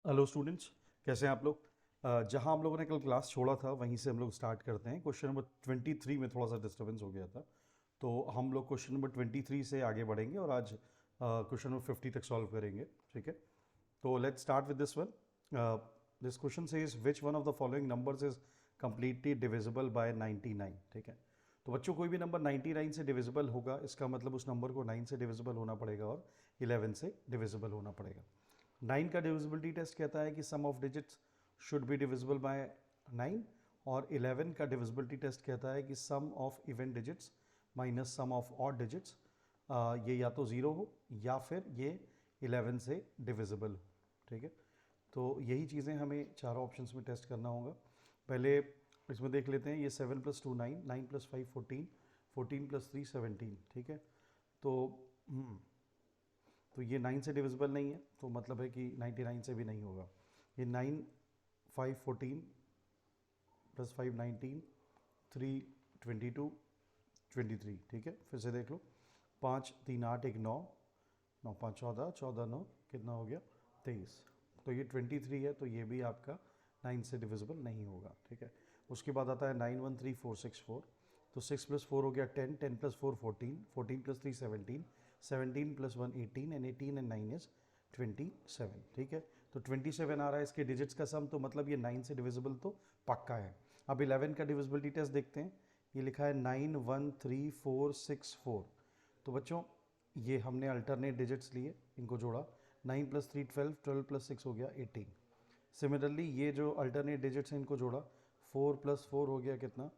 Hello students, कैसे हैं आप लोग। जहां हम लोगों ने कल क्लास छोड़ा था वहीं से हम लोग स्टार्ट करते हैं। क्वेश्चन नंबर 23 में थोड़ा सा डिस्टर्बेंस हो गया था, तो हम लोग क्वेश्चन नंबर 23 से आगे बढ़ेंगे और आज क्वेश्चन नंबर 50 तक सॉल्व करेंगे। ठीक है, तो let's start with this one. This question says which one of the following numbers is completely divisible by 99। ठीक है, तो बच्चों कोई भी नंबर 99 से डिविजिबल होगा, इसका मतलब उस नंबर को 9 से डिविजिबल होना पड़ेगा और 11 से डिविजिबल होना पड़ेगा। 9 का डिविजिबिलिटी टेस्ट कहता है कि sum of digits should be divisible by 9, और 11 का डिविजिबिलिटी टेस्ट कहता है कि sum of even digits minus sum of odd digits, ये या तो ज़ीरो हो या फिर ये 11 से डिविजिबल हो। ठीक है, तो यही चीज़ें हमें चारों ऑप्शंस में टेस्ट करना होगा। पहले इसमें देख लेते हैं, ये 7 + 2 9, 9 + 5 14, 14 + 3 17। ठीक है, तो तो ये 9 से डिविजिबल नहीं है, तो मतलब है कि 99 से भी नहीं होगा। ये 9 5 14 + 5 19, 3 22 23। ठीक है, फिर से देख लो, 5 3 8 1 9, 9 5 14, 14 9 कितना हो गया 23। तो ये 23 है, तो ये भी आपका 9 से डिविजिबल नहीं होगा। ठीक है, उसके बाद आता है 9 1 3 4 6 4, तो 6 + 4 हो गया 10, 10 + 4 14, 14 + 3 17, 17 + 1 18, एंड 18 एंड 9 इज 27। ठीक है, तो 27 आ रहा है इसके डिजिट्स का सम, तो मतलब ये 9 से डिविजिबल तो पक्का है। अब 11 का डिविजिबिलिटी टेस्ट देखते हैं। ये लिखा है 9 1 3 4 6 4, तो बच्चों ये हमने अल्टरनेट डिजिट्स लिए, इनको जोड़ा, 9 + 3 12, 12 + 6 हो गया 18। सिमिलरली ये जो अल्टरनेट डिजिट्स हैं इनको जोड़ा, 4 + 4 हो गया कितना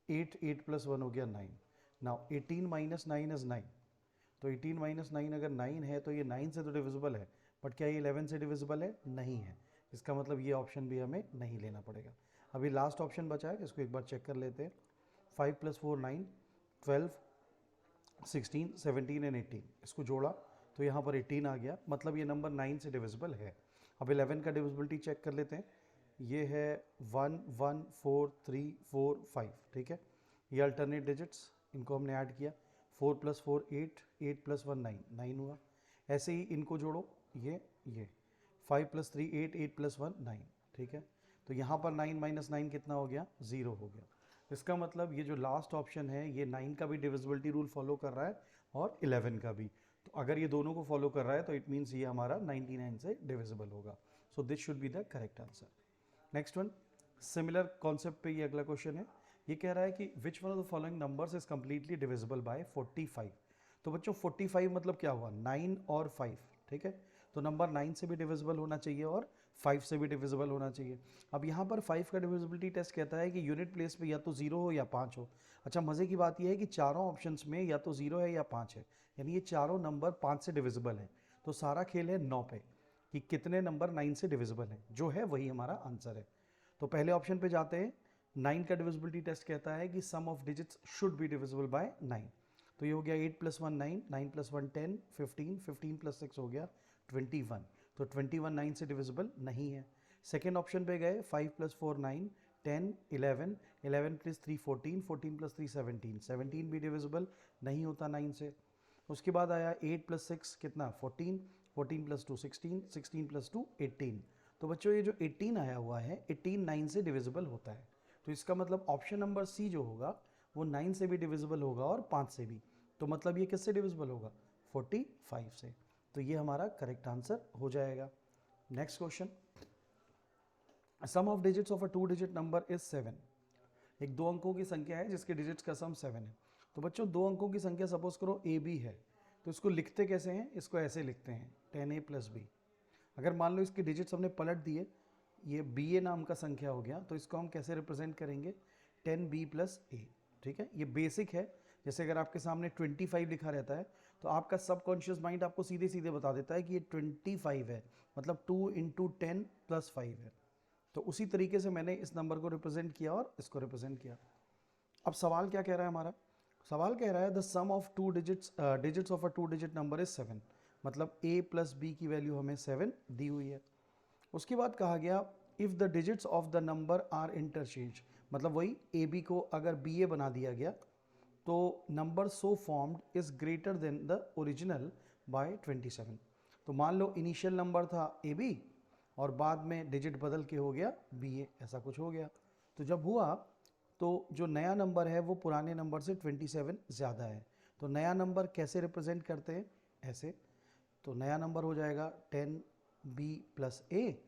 8, 8 + 1 हो गया 9। नाउ 18 - 9 इज 9, तो 18 - 9 अगर 9 है तो ये 9 से तो डिविजिबल है, बट क्या ये 11 से डिविजिबल है? नहीं है। इसका मतलब ये ऑप्शन भी हमें नहीं लेना पड़ेगा। अभी लास्ट ऑप्शन बचा है, इसको एक बार चेक कर लेते हैं। 5 + 4 9, 12 16 17 एंड 18, इसको जोड़ा तो यहाँ पर 18 आ गया, मतलब ये नंबर 9 से डिविजिबल है। अब 11 का डिविजिबिलिटी चेक कर लेते हैं। ये है 1 1 4 3 4 5। ठीक है, ये अल्टरनेट डिजिट्स, इनको हमने ऐड किया, 4 + 4 8, 8 + 1 9, 9 हुआ। ऐसे ही इनको जोड़ो, ये 5 + 3 8, 8 + 1 9। ठीक है, तो यहाँ पर 9 - 9 कितना हो गया? 0 हो गया। इसका मतलब ये जो लास्ट ऑप्शन है ये 9 का भी डिविजिबिलिटी रूल फॉलो कर रहा है और 11 का भी। तो अगर ये दोनों को फॉलो कर रहा है तो इट मीन्स ये हमारा 99 से डिविजिबल होगा। So this should be the correct answer. Next one, similar concept पे ये अगला क्वेश्चन है। ये कह रहा है कि which one of the following numbers is completely divisible by 45। तो बच्चों 45 मतलब क्या हुआ? 9 और 5। ठीक है, तो नंबर 9 से भी डिविजिबल होना चाहिए और 5 से भी डिविजिबल होना चाहिए। अब यहाँ पर 5 का डिविजिबिलिटी टेस्ट कहता है कि यूनिट प्लेस पे या तो 0 हो या 5 हो। अच्छा, मज़े की बात यह है कि चारों ऑप्शंस में या तो 0 है या 5 है, यानी ये चारों नंबर 5 से डिविजिबल हैं। तो सारा खेल है 9 पे कि कितने नंबर 9 से डिविजिबल हैं, जो है वही हमारा आंसर है। तो पहले ऑप्शन पे जाते हैं। 9 का डिविजिबिलिटी टेस्ट कहता है कि sum of digits should be divisible by 9, तो ये हो गया 8 + 1 9, 9 + 1 10, 15, 15 + 6 हो गया 21, तो 21 9 से डिविजिबल नहीं है। सेकेंड ऑप्शन पे गए, 5 + 4 9, 10 11, 11 + 3 14, 14 + 3 17, 17 भी डिविजिबल नहीं होता 9 से। उसके बाद आया 8 + 6 कितना 14, 14 + 2 16, 16 + 2 18। तो बच्चों ये जो 18 आया हुआ है 18 9 से डिविजिबल होता है, तो इसका मतलब ऑप्शन नंबर सी जो होगा वो 9 से भी डिविजिबल होगा और 5 से भी। तो मतलब ये किससे डिविजिबल होगा? 45 से। तो ये हमारा करेक्ट आंसर हो जाएगा। Next question, sum of digits of a 2 digit number is 7। एक 2 अंकों की संख्या है जिसके डिजिट्स का सम 7 है। तो बच्चों 2 अंकों की संख्या सपोज करो ए बी है, तो इसको लिखते कैसे हैं? इसको ऐसे लिखते हैं 10a + b। अगर मान लो इसके डिजिट्स हमने पलट दिए, ये बी ए नाम का संख्या हो गया, तो इसको हम कैसे रिप्रेजेंट करेंगे? 10b + a। ठीक है, ये बेसिक है। जैसे अगर आपके सामने 25 लिखा रहता है तो आपका सबकॉन्शियस माइंड आपको सीधे सीधे बता देता है कि ये 25 है, मतलब 2 × 10 + 5 है। तो उसी तरीके से मैंने इस नंबर को रिप्रेजेंट किया और इसको रिप्रेजेंट किया। अब सवाल क्या कह रहा है हमारा? सवाल कह रहा है the sum of 2 digits of a 2 digit number is 7, मतलब a + b की वैल्यू हमें 7 दी हुई है। उसके बाद कहा गया if the digits of the number are interchange, मतलब वही ए बी को अगर बी ए बना दिया गया तो number so formed is greater than the original by 27। तो मान लो इनिशियल नंबर था ए बी और बाद में डिजिट बदल के हो गया बी ए, ऐसा कुछ हो गया। तो जब हुआ तो जो नया नंबर है वो पुराने नंबर से 27 ज़्यादा है। तो नया नंबर कैसे रिप्रेजेंट करते हैं, ऐसे। तो नया नंबर हो जाएगा 10b प्लस ए,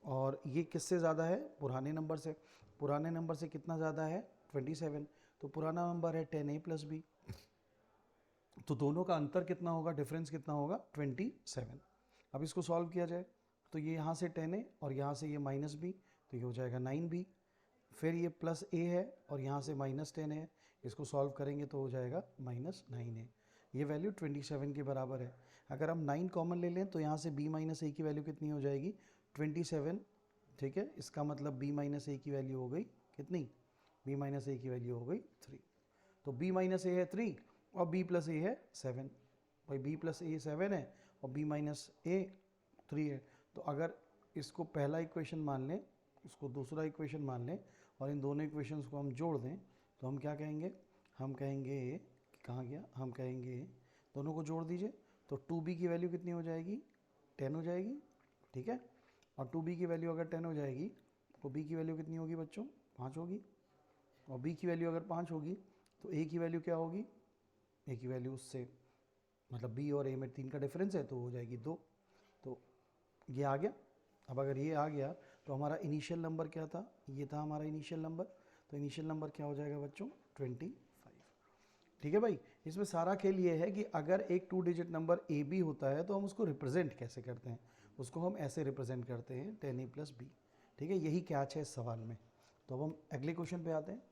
और ये किससे ज़्यादा है, पुराने नंबर से। पुराने नंबर से कितना ज़्यादा है, 27। तो पुराना नंबर है 10a प्लस बी। तो दोनों का अंतर कितना होगा, डिफरेंस कितना होगा, 27। अब इसको सॉल्व किया जाए तो ये यहाँ से 10a और यहाँ से ये माइनस बी, तो ये हो जाएगा 9b। फिर ये प्लस a है और यहाँ से माइनस 10 है, इसको सॉल्व करेंगे तो हो जाएगा माइनस 9a। ये वैल्यू 27 के बराबर है। अगर हम 9 कॉमन ले लें तो यहाँ से b माइनस a की वैल्यू कितनी हो जाएगी, 27। ठीक है, इसका मतलब b माइनस a की वैल्यू हो गई कितनी, b माइनस a की वैल्यू हो गई 3। तो b माइनस a है 3 और b प्लस a है 7। भाई b प्लस a 7 है और b माइनस a 3 है। तो अगर इसको पहला इक्वेशन मान लें, इसको दूसरा इक्वेशन मान लें और इन दोनों इक्वेशंस को हम जोड़ दें तो हम क्या कहेंगे, हम कहेंगे, कहाँ गया, हम कहेंगे दोनों को जोड़ दीजिए तो 2b की वैल्यू कितनी हो जाएगी, 10 हो जाएगी। ठीक है, और 2b की वैल्यू अगर 10 हो जाएगी तो b की वैल्यू कितनी होगी बच्चों, 5 होगी। और b की वैल्यू अगर 5 होगी तो a की वैल्यू क्या होगी, a की वैल्यू उससे मतलब b और a में 3 का डिफरेंस है तो हो जाएगी 2। तो ये आ गया। अब अगर ये आ गया तो हमारा इनिशियल नंबर क्या था, ये था हमारा इनिशियल नंबर। तो इनिशियल नंबर क्या हो जाएगा बच्चों, 25। ठीक है भाई, इसमें सारा खेल ये है कि अगर एक 2 डिजिट नंबर ए बी होता है तो हम उसको रिप्रेजेंट कैसे करते हैं, उसको हम ऐसे रिप्रेजेंट करते हैं 10a प्लस बी। ठीक है, यही कैच है इस सवाल में। तो अब हम अगले क्वेश्चन पे आते हैं।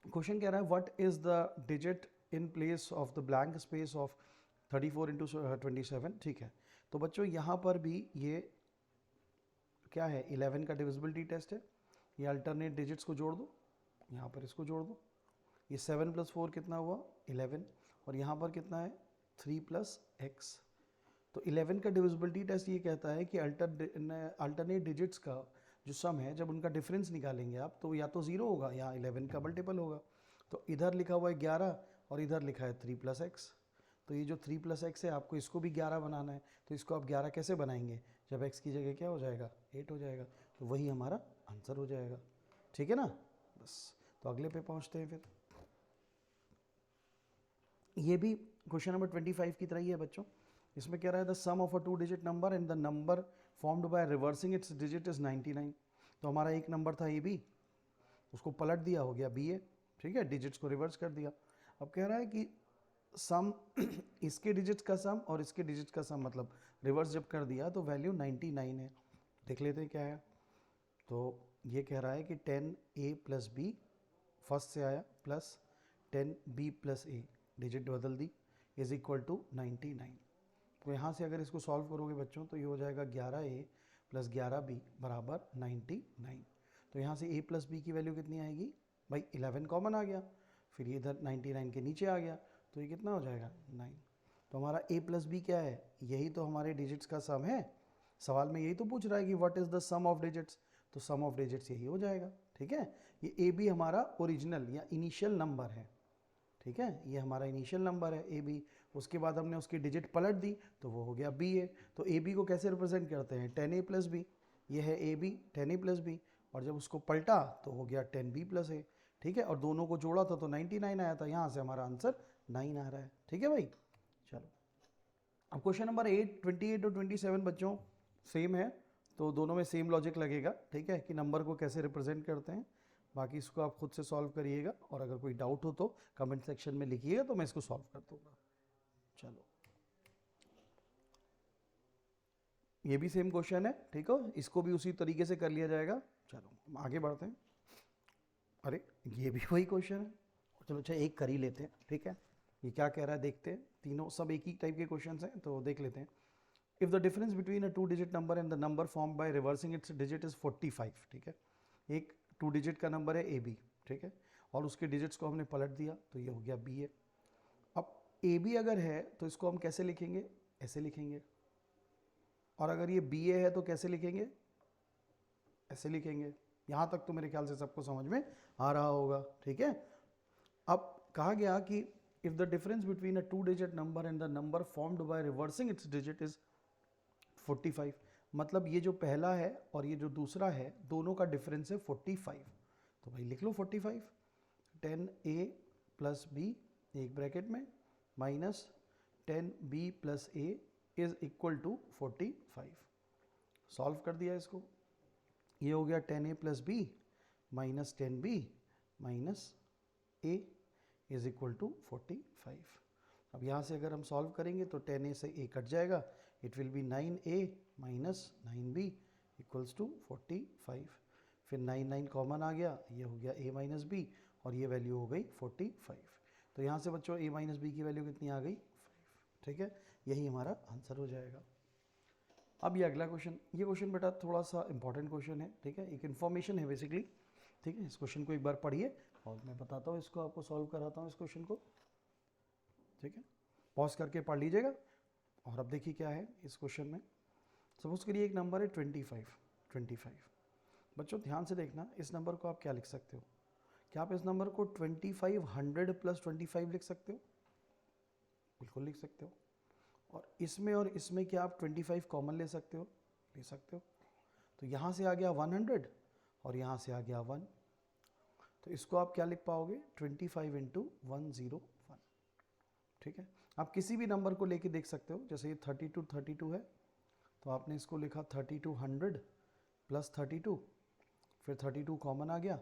क्वेश्चन कह रहा है what is the digit in place of the blank space of 34 into 27। ठीक है, तो बच्चों यहाँ पर भी ये क्या है, 11 का डिविजिबिलिटी टेस्ट है। ये अल्टरनेट डिजिट्स को जोड़ दो, यहाँ पर इसको जोड़ दो। ये 7 प्लस 4 कितना हुआ, 11, और यहाँ पर कितना है 3 प्लस एक्स। तो 11 का डिविजिबिलिटी टेस्ट ये कहता है कि अल्टरनेट डिजिट्स का जो सम है जब उनका डिफरेंस निकालेंगे आप तो या तो 0 होगा या 11 का मल्टीपल होगा। तो इधर लिखा हुआ है 11 और इधर लिखा है 3 प्लस एक्स। तो ये जो 3 प्लस एक्स है आपको इसको भी 11 बनाना है। तो इसको आप 11 कैसे बनाएंगे, जब x की जगह क्या हो जाएगा, 8 हो जाएगा। तो वही हमारा आंसर हो जाएगा। ठीक है ना, बस। तो अगले पे पहुंचते हैं फिर। ये भी क्वेश्चन नंबर 25 की तरह ही है बच्चों। इसमें कह रहा है the sum of a 2 digit number and the number formed by reversing its digit is 99। तो हमारा एक नंबर था ए बी, उसको पलट दिया, हो गया बी ए। ठीक है, डिजिट्स को रिवर्स कर दिया। अब कह रहा है कि सम इसके डिजिट्स का सम और इसके डिजिट्स का सम, मतलब रिवर्स जब कर दिया तो वैल्यू 99 है। देख लेते हैं क्या है। तो ये कह रहा है कि 10a प्लस बी फर्स्ट से आया प्लस 10b प्लस ए, डिजिट बदल दी, इज इक्वल टू 99। तो यहाँ से अगर इसको सॉल्व करोगे बच्चों तो ये हो जाएगा 11a प्लस 11b बराबर 99। तो यहाँ से a प्लस बी की वैल्यू कितनी आएगी भाई, 11 कॉमन आ गया, फिर ये इधर 99 के नीचे आ गया, तो ये कितना हो जाएगा 9। तो हमारा a प्लस बी क्या है, यही तो हमारे डिजिट्स का सम है। सवाल में यही तो पूछ रहा है कि what is the sum of digits, तो सम ऑफ डिजिट्स यही हो जाएगा। ठीक है, ये ए बी हमारा ओरिजिनल या इनिशियल नंबर है। ठीक है, ये हमारा इनिशियल नंबर है ए बी। उसके बाद हमने उसकी डिजिट पलट दी तो वो हो गया बी ए। तो ए बी को कैसे रिप्रेजेंट करते हैं, 10a प्लस बी। ये है A B 10a plus B, और जब उसको पलटा तो हो गया 10b प्लस ए। ठीक है, और दोनों को जोड़ा था तो 99 आया था, यहाँ से हमारा आंसर 9 आ रहा है। ठीक है भाई, चलो अब क्वेश्चन नंबर 8, 28 और 27 बच्चों सेम है, तो दोनों में सेम लॉजिक लगेगा। ठीक है, कि नंबर को कैसे रिप्रेजेंट करते हैं। बाकी इसको आप खुद से सॉल्व करिएगा, और अगर कोई डाउट हो तो कमेंट सेक्शन में लिखिएगा तो मैं इसको सॉल्व कर दूंगा। चलो, ये भी सेम क्वेश्चन है, ठीक है, इसको भी उसी तरीके से कर लिया जाएगा। चलो हम आगे बढ़ते हैं। अरे ये भी वही क्वेश्चन है, चलो अच्छा एक कर ही लेते हैं। ठीक है, ये क्या कह रहा है देखते हैं। तीनों सब एक ही टाइप के क्वेश्चन हैं तो देख लेते हैं। If the difference between a 2 digit number and the number form by reversing its digit is 45। ठीक है, एक 2 डिजिट का नंबर है ए बी। ठीक है, और उसके डिजिट्स को हमने पलट दिया तो ये हो गया बी ए। अब ए बी अगर है तो इसको हम कैसे लिखेंगे, ऐसे लिखेंगे, और अगर ये बी ए है तो कैसे लिखेंगे, ऐसे लिखेंगे। यहाँ तक तो मेरे ख्याल से सबको समझ में आ रहा होगा। ठीक है, अब कहा गया कि if the difference between a 2-digit number and the number formed by reversing its digit is 45, मतलब ये जो पहला है और ये जो दूसरा है दोनों का डिफरेंस है 45, तो भाई लिख लो 45, 10a प्लस बी एक ब्रैकेट में minus 10b plus a is equal to 45। Solve कर दिया इसको, ये हो गया 10a plus B minus 10b minus a is equal to 45। अब यहाँ से अगर हम सॉल्व करेंगे तो 10a से a कट जाएगा, it will be 9a minus 9b equals to 45। फिर 9 कॉमन आ गया, ये हो गया a माइनस बी और ये वैल्यू हो गई 45। तो यहाँ से बच्चों a माइनस बी की वैल्यू कितनी आ गई 5, ठीक है, यही हमारा आंसर हो जाएगा। अब ये अगला क्वेश्चन, ये क्वेश्चन बेटा थोड़ा सा इंपॉर्टेंट क्वेश्चन है, ठीक है, एक इन्फॉर्मेशन है बेसिकली, ठीक है। इस क्वेश्चन को एक बार पढ़िए और मैं बताता हूँ इसको, आपको सॉल्व कराता हूँ इस क्वेश्चन को, ठीक है। पॉज करके पढ़ लीजिएगा। और अब देखिए क्या है इस क्वेश्चन में। सपोज करिए एक नंबर है 25। बच्चों ध्यान से देखना, इस नंबर को आप क्या लिख सकते हो, क्या आप इस नंबर को 2500 प्लस 25 लिख सकते हो? बिल्कुल लिख सकते हो। और इसमें क्या आप 25 कॉमन ले सकते हो? ले सकते हो। तो यहाँ से आ गया 100 और यहाँ से आ गया 1, तो इसको आप क्या लिख पाओगे 25 इंटू 101, ठीक है। आप किसी भी नंबर को लेके देख सकते हो, जैसे ये 32 है तो आपने इसको लिखा 3200 प्लस 32, फिर 32 कॉमन आ गया,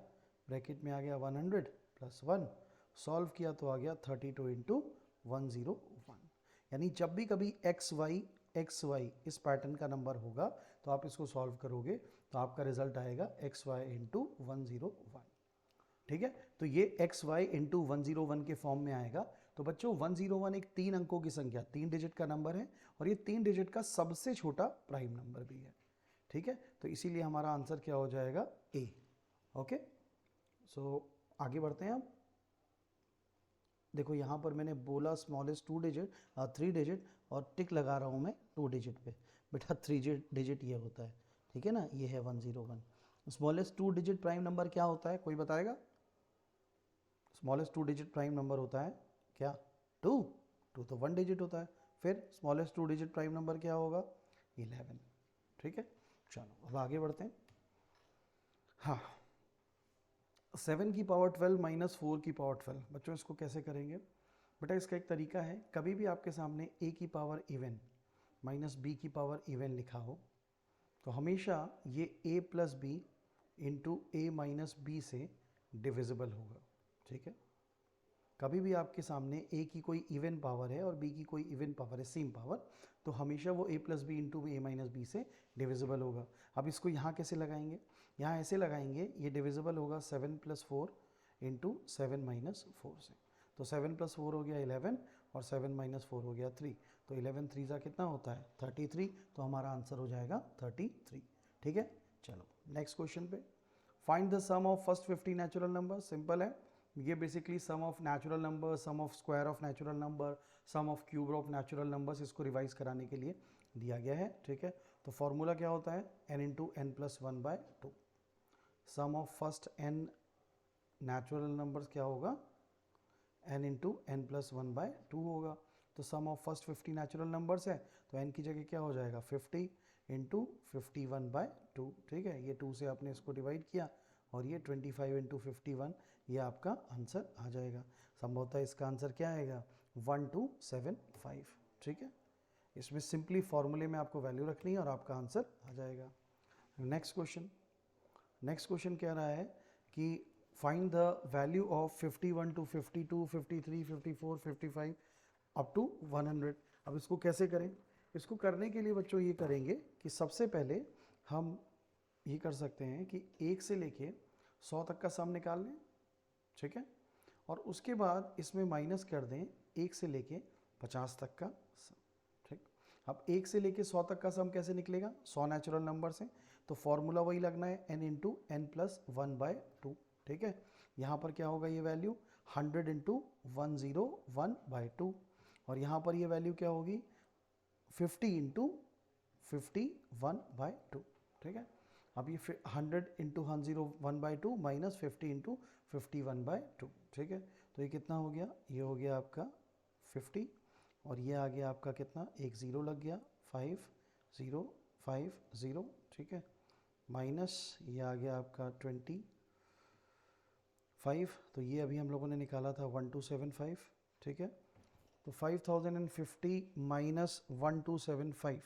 ब्रैकेट में आ गया 100 प्लस 1, सॉल्व किया तो आ गया 32 इंटू 101। यानी जब भी कभी एक्स वाई इस पैटर्न का नंबर होगा तो आप इसको सॉल्व करोगे तो आपका रिजल्ट आएगा एक्स वाई इंटू 101, ठीक है। तो ये एक्स वाई इंटू 101 के फॉर्म में आएगा। तो बच्चों 101 एक 3 अंकों की संख्या, 3 डिजिट का नंबर है और ये 3 डिजिट का सबसे छोटा प्राइम नंबर भी है, ठीक है। तो इसीलिए हमारा आंसर क्या हो जाएगा ए। ओके, सो आगे बढ़ते हैं। अब देखो यहाँ पर मैंने बोला स्मॉलेस्ट 2 डिजिट 3 डिजिट और टिक लगा रहा हूँ मैं 2 डिजिट पे, बेटा 3 डिजिट ये होता है, ठीक है ना, ये है 101। स्मॉलेस्ट 2 डिजिट प्राइम नंबर क्या होता है, कोई बताएगा? स्मॉलेस्ट 2 डिजिट प्राइम नंबर होता है क्या? 2 तो 1 डिजिट होता है। फिर स्मॉलेस्ट 2 डिजिट प्राइम नंबर क्या होगा? 11, ठीक है। चलो अब आगे बढ़ते हैं। हाँ, 7 की पावर 12 माइनस 4 की पावर 12, बच्चों इसको कैसे करेंगे? बेटा इसका एक तरीका है, कभी भी आपके सामने a की पावर इवन माइनस b की पावर इवन लिखा हो तो हमेशा ये a plus B into A minus B से डिविजिबल होगा, ठीक है। कभी भी आपके सामने a की कोई इवन पावर है और b की कोई इवन पावर है, सेम पावर, तो हमेशा वो a plus B into A minus B से डिविजिबल होगा। अब इसको यहाँ कैसे लगाएंगे? यहाँ ऐसे लगाएंगे, ये डिविजिबल होगा 7 प्लस 4 इंटू 7 माइनस 4 से। तो 7 प्लस 4 हो गया 11 और 7 माइनस 4 हो गया 3, तो 11 3 का कितना होता है 33, तो हमारा आंसर हो जाएगा 33, ठीक है। चलो नेक्स्ट क्वेश्चन पे, find the sum of first 50 natural number. Simple है, ये basically sum of natural number, sum of square of natural number, sum of cube of natural numbers, इसको रिवाइज कराने के लिए दिया गया है, ठीक है। तो फॉर्मूला क्या होता है n into N plus 1/2। Sum of first n natural numbers क्या होगा? n इंटू एन प्लस 1/2 होगा। तो sum of first 50 natural numbers है तो n की जगह क्या हो जाएगा 50 इंटू 51/2, ठीक है। ये 2 से आपने इसको डिवाइड किया और ये 25 इंटू 51, ये आपका आंसर आ जाएगा। संभवतः इसका आंसर क्या आएगा 1275, ठीक है। इसमें सिंपली फॉर्मूले में आपको वैल्यू रखनी है और आपका आंसर आ जाएगा। नेक्स्ट क्वेश्चन कह रहा है कि find the value of 51 to 52 53 54 55 up to 100। अब इसको कैसे करें? इसको करने के लिए बच्चों ये करेंगे कि सबसे पहले हम ये कर सकते हैं कि 1 से लेके 100 तक का सम निकाल लें, ठीक है, और उसके बाद इसमें माइनस कर दें 1 से लेके 50 तक का सम, ठीक। अब 1 से लेके 100 तक का सम कैसे निकलेगा? 100 नेचुरल नंबर्स हैं तो फॉर्मूला वही लगना है n इंटू एन प्लस 1/2, ठीक है। यहाँ पर क्या होगा ये वैल्यू 100 इंटू 101/2 और यहाँ पर ये वैल्यू क्या होगी 50 इंटू 51/2, ठीक है। अब ये 100 इंटू 101/2 माइनस 50 इंटू 51/2, ठीक है। तो ये कितना हो गया, ये हो गया आपका 50 और ये आ गया आपका कितना, एक ज़ीरो लग गया, 5 0 5 0, ठीक है, माइनस ये आ गया आपका 25, तो ये अभी हम लोगों ने निकाला था 1275, ठीक है। तो 5050 माइनस 1275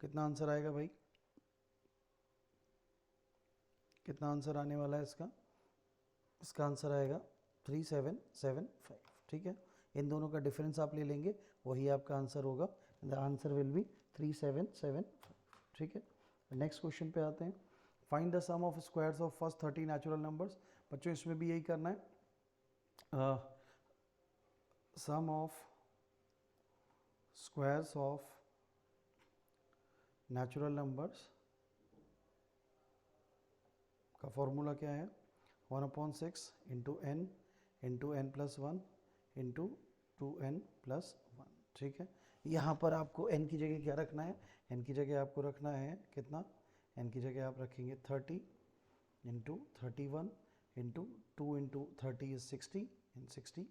कितना आंसर आएगा भाई, कितना आंसर आने वाला है इसका, इसका आंसर आएगा 3775, ठीक है। इन दोनों का डिफरेंस आप ले लेंगे, वही आपका आंसर होगा, द आंसर विल बी 3775, ठीक है। नेक्स्ट क्वेश्चन पे आते हैं, find the sum of squares of first 30 natural numbers. बच्चों इसमें भी यही करना है, sum of squares of natural numbers का फॉर्मूला क्या है, 1/6 into n plus 1 into 2n+1, ठीक है। यहाँ पर आपको n की जगह क्या रखना है, n की जगह आपको रखना है कितना, n की जगह आप रखेंगे 30 इंटू 31 इंटू 2 इंटू 30 इज 60 इन 61,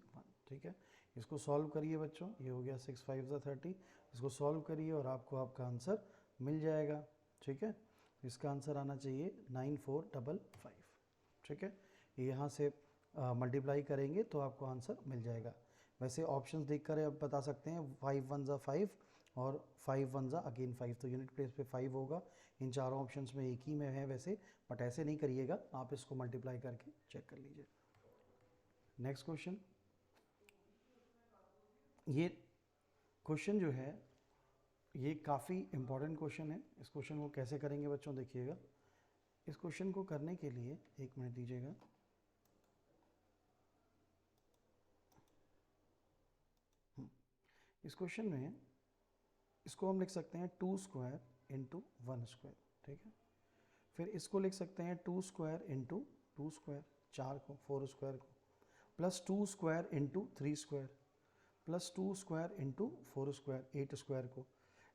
ठीक है। इसको सॉल्व करिए बच्चों, ये हो गया 6 5 30, इसको सॉल्व करिए और आपको आपका आंसर मिल जाएगा, ठीक है। इसका आंसर आना चाहिए 9455, ठीक है। यहाँ से मल्टीप्लाई करेंगे तो आपको आंसर मिल जाएगा। वैसे ऑप्शंस देखकर आप बता सकते हैं, 5 1 ज़ा 5 और 5 1 ज़ा अगेन 5, तो यूनिट प्लेस पे 5 होगा। इन चारों ऑप्शंस में एक ही में है वैसे, बट ऐसे नहीं करिएगा, आप इसको मल्टीप्लाई करके चेक कर लीजिए। नेक्स्ट क्वेश्चन, ये क्वेश्चन जो है ये काफ़ी इम्पॉर्टेंट क्वेश्चन है। इस क्वेश्चन को कैसे करेंगे बच्चों देखिएगा। इस क्वेश्चन को करने के लिए एक मिनट दीजिएगा। इस क्वेश्चन में इसको हम लिख सकते हैं 2 स्क्वायर इंटू 1 स्क्वायर, ठीक है। फिर इसको लिख सकते हैं 2 स्क्वायर इंटू 2 स्क्वायर, 4 को 4 स्क्वायर को, plus 2 square into 3 square, plus 2 square into 4 square 8 square को।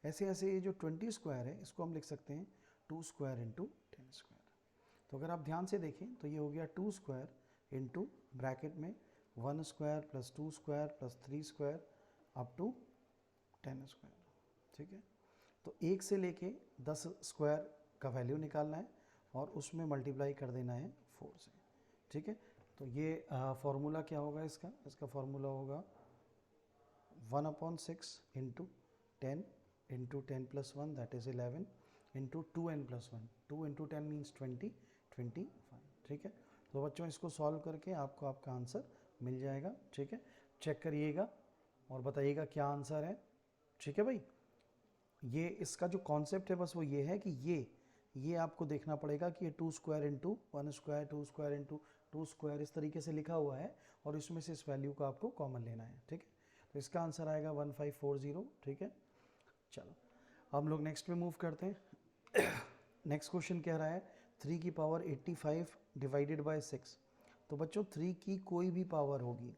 ऐसे ऐसे ये जो 20 स्क्वायर है इसको हम लिख सकते हैं 2 स्क्वायर इंटू 10 स्क्वायर। तो अगर आप ध्यान से देखें तो ये हो गया 2 स्क्वायर इंटू ब्रैकेट में 1 square plus 2 square plus 3 square up to 10 square, ठीक है। तो 1 से लेके 10 स्क्वायर का वैल्यू निकालना है और उसमें मल्टीप्लाई कर देना है 4 से, ठीक है। तो ये फॉर्मूला क्या होगा इसका, इसका फॉर्मूला होगा 1/6 into 10 into 10+1 that is 11 into 2n+1, 2 into 10 means 25, ठीक है। तो बच्चों इसको सॉल्व करके आपको आपका आंसर मिल जाएगा, ठीक है। चेक करिएगा और बताइएगा क्या आंसर है, ठीक है भाई। ये इसका जो कॉन्सेप्ट है बस वो ये है कि ये आपको देखना पड़ेगा कि ये 2 square into 1 square 2 square into 2 square इस तरीके से लिखा हुआ है और इसमें से इस वैल्यू को आपको कॉमन लेना है, ठीक है। तो इसका आंसर आएगा 1540, ठीक है। चलो हम लोग नेक्स्ट में मूव करते हैं। नेक्स्ट क्वेश्चन कह रहा है 3 की पावर 85 डिवाइडेड बाय 6। तो बच्चों 3 की कोई भी पावर होगी,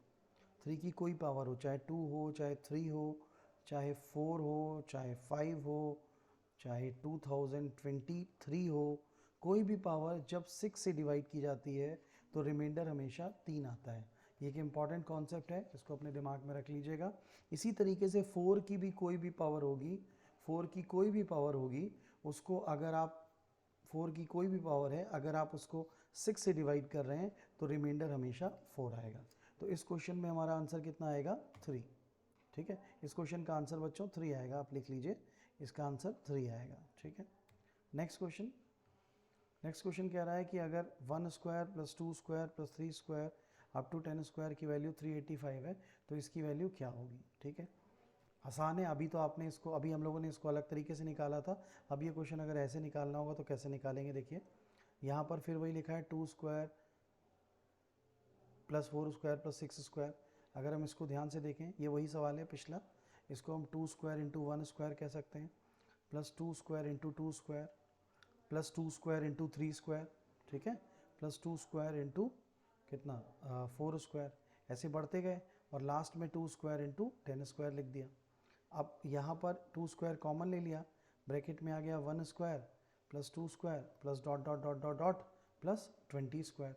3 की कोई पावर हो, चाहे 2 हो, चाहे 3 हो, चाहे 4 हो, चाहे 5 हो, चाहे 2023 हो, कोई भी पावर जब 6 से डिवाइड की जाती है तो रिमाइंडर हमेशा 3 आता है। ये एक इम्पॉर्टेंट कॉन्सेप्ट है, इसको अपने दिमाग में रख लीजिएगा। इसी तरीके से 4 की भी कोई भी पावर होगी, 4 की कोई भी पावर होगी, उसको अगर आप 4 की कोई भी पावर है, अगर आप उसको 6 से डिवाइड कर रहे हैं तो रिमाइंडर हमेशा 4 आएगा। तो इस क्वेश्चन में हमारा आंसर कितना आएगा, 3, ठीक है। इस क्वेश्चन का आंसर बच्चों 3 आएगा, आप लिख लीजिए, इसका आंसर 3 आएगा, ठीक है। नेक्स्ट क्वेश्चन कह रहा है कि अगर 1 square plus 2 square plus 3 square up to 10 square की वैल्यू 385 है तो इसकी वैल्यू क्या होगी, ठीक है। आसान है, अभी तो आपने इसको, अभी हम लोगों ने इसको अलग तरीके से निकाला था। अब ये क्वेश्चन अगर ऐसे निकालना होगा तो कैसे निकालेंगे, देखिए यहाँ पर फिर वही लिखा है 2 square plus 4 square plus 6 square. अगर हम इसको ध्यान से देखें ये वही सवाल है पिछला, इसको हम 2 स्क्वायर इंटू 1 स्क्वायर कह सकते हैं, plus 2 square into 2 square, plus 2 square into 3 square, ठीक है, प्लस 2 स्क्वायर इंटू कितना 4 स्क्वायर, ऐसे बढ़ते गए और लास्ट में 2 स्क्वायर इंटू 10 स्क्वायर लिख दिया। अब यहाँ पर 2 स्क्वायर कॉमन ले लिया, ब्रैकेट में आ गया 1 square plus 2 square plus dot dot dot dot dot plus 20 square,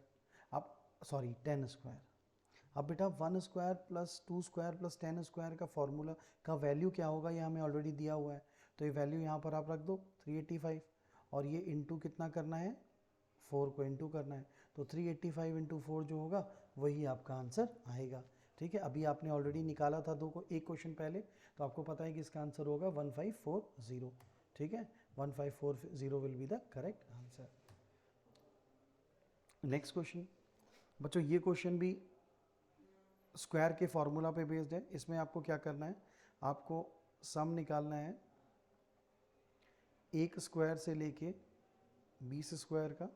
अब सॉरी 10 स्क्वायर। अब बेटा 1 square plus 2 square plus 10 square का फॉर्मूला का वैल्यू क्या होगा, ये हमें ऑलरेडी दिया हुआ है, तो ये वैल्यू यहाँ पर आप रख दो 385, और ये इंटू कितना करना है, 4 को इंटू करना है, तो 385 इंटू 4 जो होगा वही आपका आंसर आएगा। ठीक है, अभी आपने ऑलरेडी निकाला था एक क्वेश्चन पहले, तो आपको पता है कि इसका आंसर होगा 1540। ठीक है, 1540 will be the correct answer. Next question बच्चों, ये क्वेश्चन भी स्क्वायर के फॉर्मूला पे बेस्ड है। इसमें आपको क्या करना है, आपको सम निकालना है 1 स्क्वायर से लेके 20 स्क्वायर का,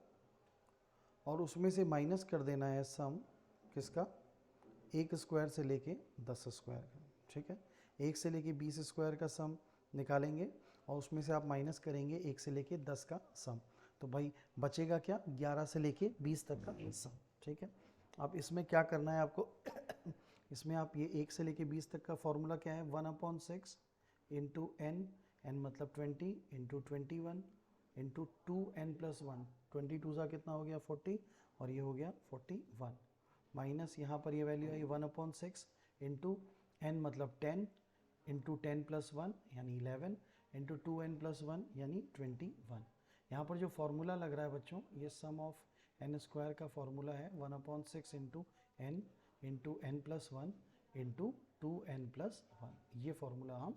और उसमें से माइनस कर देना है सम किसका, 1 स्क्वायर से लेके 10 स्क्वायर का। ठीक है, 1 से लेके 20 स्क्वायर का सम निकालेंगे और उसमें से आप माइनस करेंगे 1 से लेके 10 का सम, तो भाई बचेगा क्या, 11 से लेके 20 तक का सम। ठीक है, अब इसमें क्या करना है आपको इसमें आप ये 1 से लेके 20 तक का फॉर्मूला क्या है, 1/6 इंटू एन, एन मतलब 20 इंटू 21 इंटू 2n+1, 22 का कितना हो गया 40, और ये हो गया 41, माइनस यहाँ पर ये वैल्यू आई 1/6 इंटू एन मतलब 10 इंटू 10+1 यानी 11 इंटू 2n+1 यानी 21। यहाँ पर जो फॉर्मूला लग रहा है बच्चों, ये सम ऑफ एन स्क्वायर का फॉर्मूला है 1/6 into N into n+1 into 2n+1, ये फॉर्मूला हम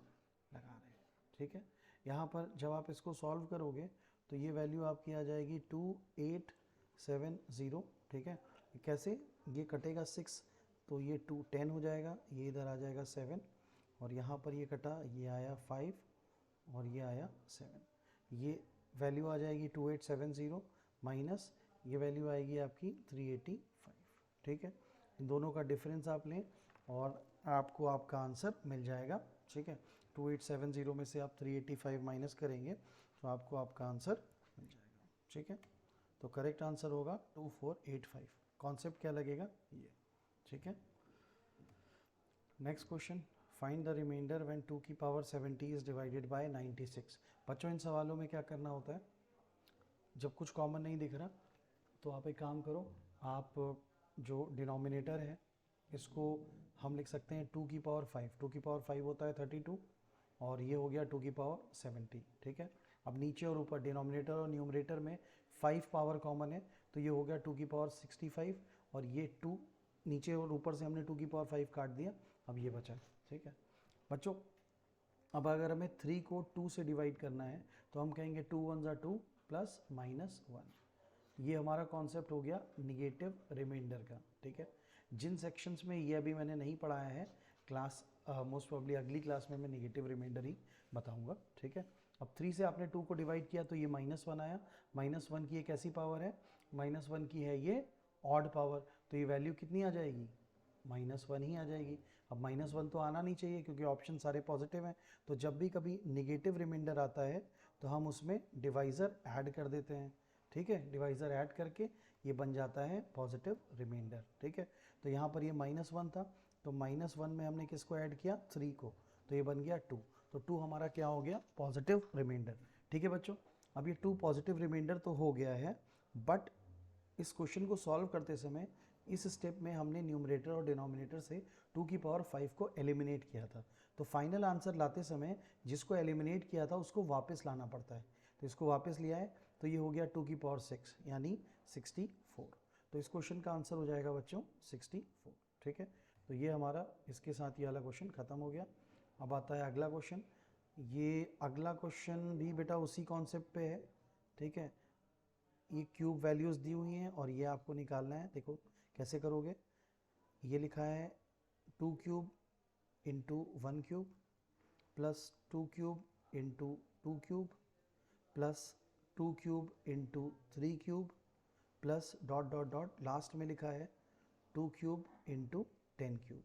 लगा रहे हैं। ठीक है, यहाँ पर जब आप इसको सॉल्व करोगे तो ये वैल्यू आपकी आ जाएगी 2870। ठीक है, कैसे, ये कटेगा 6 तो ये 10 हो जाएगा, ये इधर आ जाएगा 7, और यहाँ पर ये कटा, ये आया 5 और ये आया 7, ये वैल्यू आ जाएगी 2870 माइनस ये वैल्यू आएगी आपकी 385। ठीक है, इन दोनों का डिफरेंस आप लें और आपको आपका आंसर मिल जाएगा। ठीक है, 2870 में से आप 385 माइनस करेंगे तो आपको आपका आंसर मिल जाएगा। ठीक है, तो करेक्ट आंसर होगा 2485। कॉन्सेप्ट क्या लगेगा ये। ठीक है, next question, find the remainder when 2 की पावर 70 इज डिवाइडेड बाय 96। बच्चों इन सवालों में क्या करना होता है, जब कुछ कॉमन नहीं दिख रहा तो आप एक काम करो, आप जो डिनोमिनेटर है इसको हम लिख सकते हैं 2 की पावर 5, 2 की पावर 5 होता है 32, और ये हो गया 2 की पावर 70। ठीक है, अब नीचे और ऊपर डिनोमिनेटर और न्यूमरेटर में 5 पावर कॉमन है, तो ये हो गया 2 की पावर 65, और ये 2 नीचे और ऊपर से हमने 2 की पावर 5 काट दिया, अब ये बचा। ठीक है बच्चों, अब अगर हमें 3 को 2 से डिवाइड करना है तो हम कहेंगे 2 1 ज़ा 2 प्लस -1, ये हमारा कॉन्सेप्ट हो गया निगेटिव रिमाइंडर का। ठीक है, जिन सेक्शंस में ये अभी मैंने नहीं पढ़ाया है क्लास, मोस्ट प्रोबेबली अगली क्लास में मैं निगेटिव रिमाइंडर ही बताऊंगा। ठीक है, अब 3 से आपने 2 को डिवाइड किया तो ये -1 आया, -1 की एक ऐसी पावर है, -1 की है ये ऑड पावर, तो ये वैल्यू कितनी आ जाएगी, -1 ही आ जाएगी। अब -1 तो आना नहीं चाहिए क्योंकि ऑप्शन सारे पॉजिटिव हैं, तो जब भी कभी निगेटिव रिमाइंडर आता है तो हम उसमें डिवाइज़र ऐड कर देते हैं। ठीक है, डिवाइज़र ऐड करके ये बन जाता है पॉजिटिव रिमाइंडर। ठीक है, तो यहाँ पर ये -1 था, तो -1 में हमने किसको ऐड किया, 3 को, तो ये बन गया 2, तो 2 हमारा क्या हो गया, पॉजिटिव रिमाइंडर। ठीक है बच्चों, अब ये 2 पॉजिटिव रिमाइंडर तो हो गया है, बट इस क्वेश्चन को सॉल्व करते समय इस स्टेप में हमने न्यूमरेटर और डिनोमिनेटर से 2 की पावर 5 को एलिमिनेट किया था, तो फाइनल आंसर लाते समय जिसको एलिमिनेट किया था उसको वापस लाना पड़ता है, तो इसको वापस लिया है तो ये हो गया 2 की पावर 6 यानी 64, तो इस क्वेश्चन का आंसर हो जाएगा बच्चों 64। ठीक है, तो ये हमारा इसके साथ ये वाला क्वेश्चन ख़त्म हो गया। अब आता है अगला क्वेश्चन, ये अगला क्वेश्चन भी बेटा उसी कॉन्सेप्ट पे है। ठीक है, ये क्यूब वैल्यूज़ दी हुई हैं और ये आपको निकालना है, देखो कैसे करोगे, ये लिखा है 2 cube into 1 cube plus 2 cube into 2 cube plus 2 cube into 3 cube plus dot dot dot, last में लिखा है 2 क्यूब इंटू 10 क्यूब।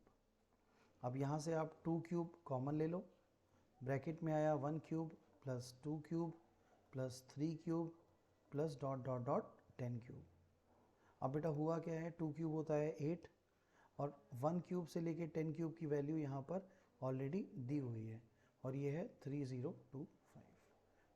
अब यहाँ से आप 2 क्यूब कॉमन ले लो, ब्रैकेट में आया 1 cube plus 2 cube plus 3 cube plus dot dot dot 10 cube. अब बेटा हुआ क्या है, 2 क्यूब होता है 8 और 1 क्यूब से लेके 10 क्यूब की वैल्यू यहाँ पर ऑलरेडी दी हुई है और ये है 3025।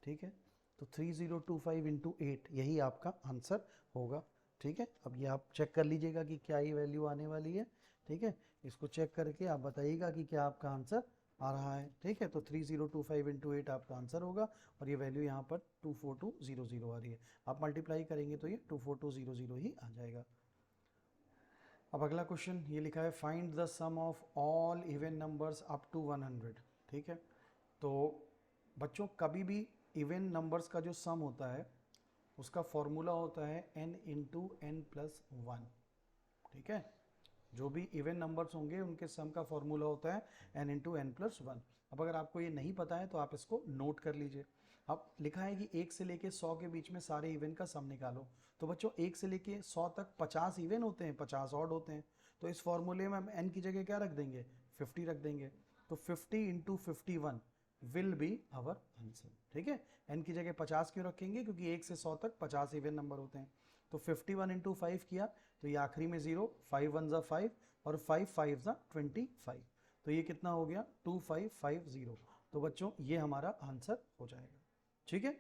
ठीक है, तो 3025 इंटू 8 यही आपका आंसर होगा। ठीक है, अब ये आप चेक कर लीजिएगा कि क्या ये वैल्यू आने वाली है। ठीक है, इसको चेक करके आप बताइएगा कि क्या आपका आंसर आ रहा है। ठीक है, तो 3025 इंटू 8 आपका आंसर होगा और ये वैल्यू यहाँ पर 24200 आ रही है। आप मल्टीप्लाई करेंगे तो ये 24200 ही आ जाएगा। अब अगला क्वेश्चन ये लिखा है find the sum of all even numbers up to 100। ठीक है, तो बच्चों कभी भी इवन नंबर्स का जो सम होता है उसका फॉर्मूला होता है n इंटू एन प्लस 1। ठीक है, जो भी इवन नंबर्स होंगे उनके सम का फॉर्मूला होता है n इंटू एन प्लस 1। अब अगर आपको ये नहीं पता है तो आप इसको नोट कर लीजिए। अब लिखा है कि 1 से लेके 100 के बीच में सारे इवन का सम निकालो। तो बच्चों 1 से लेके 100 तक 50 इवन होते हैं, 50 ऑड होते हैं। तो इस फॉर्मूले में हम n की जगह क्या रख देंगे, 50 रख देंगे। तो 50 into 51 will be our answer. ठीक है, n की जगह 50 क्यों रखेंगे, क्योंकि 1 से 100 तक 50 इवन नंबर होते हैं। तो 51 इंटू 5 किया तो ये आखिरी में 0, 5 1 ज़ा 5 और 5 5 ज़ा 25। तो ये कितना हो गया 2550। तो बच्चों ये हमारा आंसर हो जाएगा। ठीक है,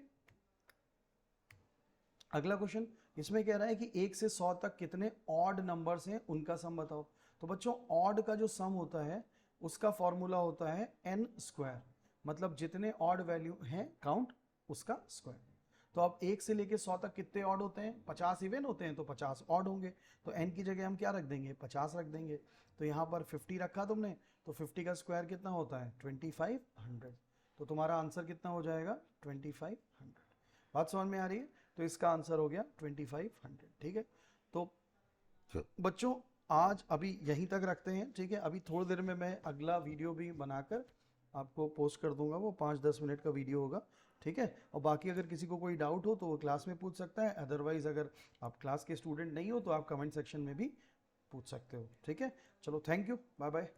अगला क्वेश्चन इसमें कह रहा है कि 1 से 100 तक कितने ऑड नंबर्स हैं उनका सम बताओ। तो बच्चों ऑड का जो सम होता है उसका फॉर्मूला होता है n स्क्वायर, मतलब जितने ऑड वैल्यू हैं काउंट उसका स्क्वायर। तो अब 1 से लेके 100 तक कितने ऑड होते हैं, 50 इवन होते हैं, तो 50 ऑड होंगे। तो n की जगह हम क्या रख देंगे, 50 रख देंगे। तो यहाँ पर 50 रखा तुमने, तो 50 का स्क्वायर कितना होता है 2500। तो तुम्हारा आंसर कितना हो जाएगा 2500। बात समझ में आ रही है, तो इसका आंसर हो गया 2500। ठीक है, तो बच्चों आज अभी यहीं तक रखते हैं। ठीक है, अभी थोड़ी देर में मैं अगला वीडियो भी बनाकर आपको पोस्ट कर दूंगा, वो 5-10 मिनट का वीडियो होगा। ठीक है, और बाकी अगर किसी को कोई डाउट हो तो वो क्लास में पूछ सकता है, अदरवाइज अगर आप क्लास के स्टूडेंट नहीं हो तो आप कमेंट सेक्शन में भी पूछ सकते हो। ठीक है, चलो थैंक यू, बाय बाय।